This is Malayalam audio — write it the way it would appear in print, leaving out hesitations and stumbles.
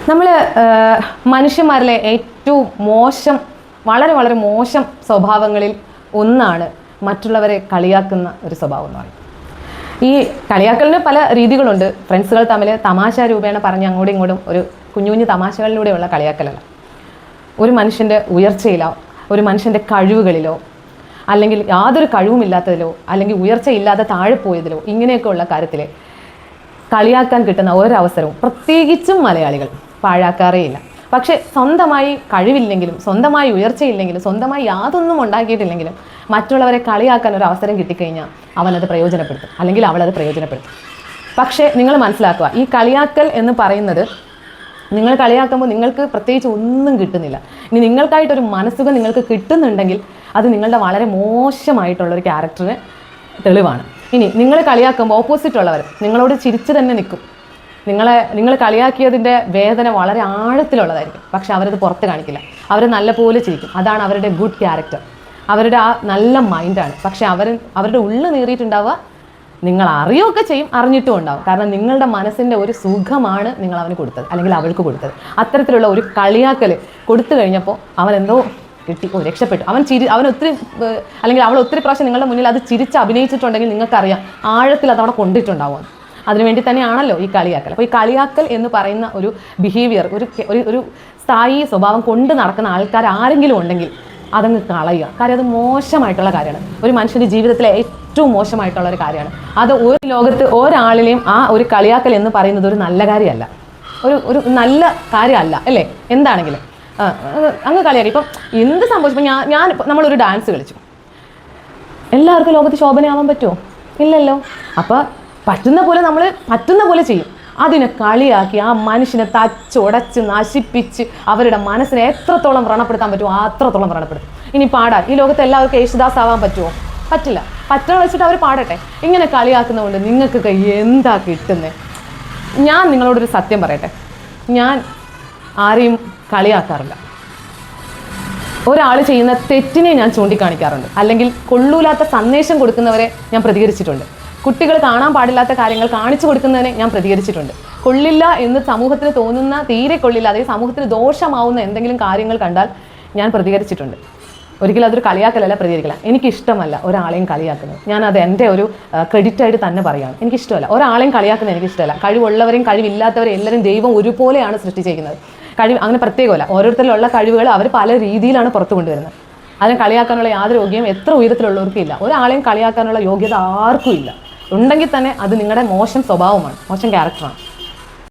നമ്മൾ മനുഷ്യന്മാരിലെ ഏറ്റവും മോശം, വളരെ വളരെ മോശം സ്വഭാവങ്ങളിൽ ഒന്നാണ് മറ്റുള്ളവരെ കളിയാക്കുന്ന ഒരു സ്വഭാവം എന്ന് പറയുന്നത്. ഈ കളിയാക്കലിന് പല രീതികളുണ്ട്. ഫ്രണ്ട്സുകൾ തമ്മിൽ തമാശ രൂപേണ പറഞ്ഞ് അങ്ങോട്ടും ഇങ്ങോട്ടും ഒരു കുഞ്ഞു കുഞ്ഞു തമാശകളിലൂടെയുള്ള കളിയാക്കലല്ല. ഒരു മനുഷ്യൻ്റെ ഉയർച്ചയിലോ, ഒരു മനുഷ്യൻ്റെ കഴിവുകളിലോ, അല്ലെങ്കിൽ യാതൊരു കഴിവുമില്ലാത്തതിലോ, അല്ലെങ്കിൽ ഉയർച്ചയില്ലാതെ താഴെ പോയതിലോ, ഇങ്ങനെയൊക്കെയുള്ള കാര്യത്തിൽ കളിയാക്കാൻ കിട്ടുന്ന ഒരവസരവും പ്രത്യേകിച്ചും മലയാളികൾ പാഴാക്കാറേയില്ല. പക്ഷേ സ്വന്തമായി കഴിവില്ലെങ്കിലും, സ്വന്തമായി ഉയർച്ചയില്ലെങ്കിലും, സ്വന്തമായി യാതൊന്നും ഉണ്ടാക്കിയിട്ടില്ലെങ്കിലും മറ്റുള്ളവരെ കളിയാക്കാൻ ഒരു അവസരം കിട്ടിക്കഴിഞ്ഞാൽ അവനത് പ്രയോജനപ്പെടുത്തും, അല്ലെങ്കിൽ അവളത് പ്രയോജനപ്പെടുത്തും. പക്ഷേ നിങ്ങൾ മനസ്സിലാക്കുക, ഈ കളിയാക്കൽ എന്ന് പറയുന്നത്, നിങ്ങൾ കളിയാക്കുമ്പോൾ നിങ്ങൾക്ക് പ്രത്യേകിച്ച് ഒന്നും കിട്ടുന്നില്ല. ഇനി നിങ്ങൾക്കായിട്ടൊരു മനസ്സുഖം നിങ്ങൾക്ക് കിട്ടുന്നുണ്ടെങ്കിൽ അത് നിങ്ങളുടെ വളരെ മോശമായിട്ടുള്ളൊരു ക്യാരക്ടറിന് തെളിവാണ്. ഇനി നിങ്ങൾ കളിയാക്കുമ്പോൾ ഓപ്പോസിറ്റ് ഉള്ളവർ നിങ്ങളോട് ചിരിച്ച് തന്നെ നിൽക്കും. നിങ്ങൾ കളിയാക്കിയതിൻ്റെ വേദന വളരെ ആഴത്തിലുള്ളതായിരിക്കും. പക്ഷെ അവരത് പുറത്ത് കാണിക്കില്ല. അവർ നല്ലപോലെ ചിരിക്കും. അതാണ് അവരുടെ ഗുഡ് ക്യാരക്ടർ, അവരുടെ ആ നല്ല മൈൻഡാണ്. പക്ഷെ അവരുടെ ഉള്ളിൽ നേറിയിട്ടുണ്ടാവുക നിങ്ങൾ അറിയുകയൊക്കെ ചെയ്യും, അറിഞ്ഞിട്ടും ഉണ്ടാവും. കാരണം നിങ്ങളുടെ മനസ്സിൻ്റെ ഒരു സുഖമാണ് നിങ്ങൾ അവന് കൊടുത്തത്, അല്ലെങ്കിൽ അവൾക്ക് കൊടുത്തത്. അത്തരത്തിലുള്ള ഒരു കളിയാക്കൽ കൊടുത്തു കഴിഞ്ഞപ്പോൾ അവൻ എന്തോ കിട്ടി, രക്ഷപ്പെട്ടു. അവൻ ഒത്തിരി, അല്ലെങ്കിൽ അവൾ ഒത്തിരി പ്രാവശ്യം നിങ്ങളുടെ മുന്നിൽ അത് ചിരിച്ച് അഭിനയിച്ചിട്ടുണ്ടെങ്കിൽ നിങ്ങൾക്കറിയാം ആഴത്തിൽ അതവിടെ കൊണ്ടിട്ടുണ്ടാവും. അതിനുവേണ്ടി തന്നെയാണല്ലോ ഈ കളിയാക്കൽ. അപ്പോൾ ഈ കളിയാക്കൽ എന്ന് പറയുന്ന ഒരു ബിഹേവിയർ, ഒരു സ്ഥായി സ്വഭാവം കൊണ്ട് നടക്കുന്ന ആൾക്കാർ ആരെങ്കിലും ഉണ്ടെങ്കിൽ അതങ്ങ് കളയുക. കാര്യം അത് മോശമായിട്ടുള്ള കാര്യമാണ്. ഒരു മനുഷ്യൻ്റെ ജീവിതത്തിലെ ഏറ്റവും മോശമായിട്ടുള്ള ഒരു കാര്യമാണ് അത്. ഒരു ലോകത്ത് ഒരാളിലെയും ആ ഒരു കളിയാക്കൽ എന്ന് പറയുന്നത് ഒരു നല്ല കാര്യമല്ല, ഒരു നല്ല കാര്യമല്ല, അല്ലേ? എന്താണെങ്കിലും അങ്ങ് കളിയാക്കി. ഇപ്പം എന്ത് സംഭവിച്ചു, നമ്മളൊരു ഡാൻസ് കളിച്ചു, എല്ലാവർക്കും ലോകത്ത് ശോഭനയാവാൻ പറ്റുമോ? ഇല്ലല്ലോ. അപ്പോൾ പറ്റുന്ന പോലെ ചെയ്യും. അതിനെ കളിയാക്കി ആ മനുഷ്യനെ തച്ചുടച്ച് നശിപ്പിച്ച് അവരുടെ മനസ്സിനെ എത്രത്തോളം വ്രണപ്പെടുത്താൻ പറ്റുമോ അത്രത്തോളം വ്രണപ്പെടുത്തും. ഇനി പാടാൻ ഈ ലോകത്ത് എല്ലാവർക്കും യേശുദാസ് ആവാൻ പറ്റുമോ? പറ്റില്ല. പറ്റണ വെച്ചിട്ട് അവർ പാടട്ടെ. ഇങ്ങനെ കളിയാക്കുന്നതുകൊണ്ട് നിങ്ങൾക്കൊക്കെ എന്താ കിട്ടുന്നത്? ഞാൻ നിങ്ങളോടൊരു സത്യം പറയട്ടെ, ഞാൻ ആരെയും കളിയാക്കാറില്ല. ഒരാൾ ചെയ്യുന്ന തെറ്റിനെ ഞാൻ ചൂണ്ടിക്കാണിക്കാറുണ്ട്, അല്ലെങ്കിൽ കൊള്ളൂലാത്ത സന്ദേശം കൊടുക്കുന്നവരെ ഞാൻ പ്രതികരിച്ചിട്ടുണ്ട്. കുട്ടികൾ കാണാൻ പാടില്ലാത്ത കാര്യങ്ങൾ കാണിച്ചു കൊടുക്കുന്നതിനെ ഞാൻ പ്രതികരിച്ചിട്ടുണ്ട്. കൊള്ളില്ല എന്ന് സമൂഹത്തിന് തോന്നുന്ന, തീരെ കൊള്ളില്ല, അതായത് സമൂഹത്തിന് ദോഷമാവുന്ന എന്തെങ്കിലും കാര്യങ്ങൾ കണ്ടാൽ ഞാൻ പ്രതികരിച്ചിട്ടുണ്ട്. ഒരിക്കലും അതൊരു കളിയാക്കലല്ല, പ്രതികരിക്കില്ല. എനിക്കിഷ്ടമല്ല ഒരാളെയും കളിയാക്കുന്നത്. ഞാനത് എൻ്റെ ഒരു ക്രെഡിറ്റായിട്ട് തന്നെ പറയുകയാണ്. എനിക്കിഷ്ടമല്ല ഒരാളെയും കളിയാക്കുന്നത്. എനിക്കിഷ്ടമല്ല. കഴിവുള്ളവരെയും കഴിവില്ലാത്തവരെയും എല്ലാവരും ദൈവം ഒരുപോലെയാണ് സൃഷ്ടിച്ചിരിക്കുന്നത്. അങ്ങനെ പ്രത്യേകമല്ല. ഓരോരുത്തരിലുള്ള കഴിവുകൾ അവർ പല രീതിയിലാണ് പുറത്തു കൊണ്ടുവരുന്നത്. അതിനെ കളിയാക്കാനുള്ള യാതൊരു യോഗ്യവും എത്ര ഉയരത്തിലുള്ളവർക്കും ഇല്ല. ഒരാളെയും കളിയാക്കാനുള്ള യോഗ്യത ആർക്കും ഇല്ല. ഉണ്ടെങ്കിൽ തന്നെ അത് നിങ്ങളുടെ മോശം സ്വഭാവമാണ്, മോശം ക്യാരക്ടറാണ്.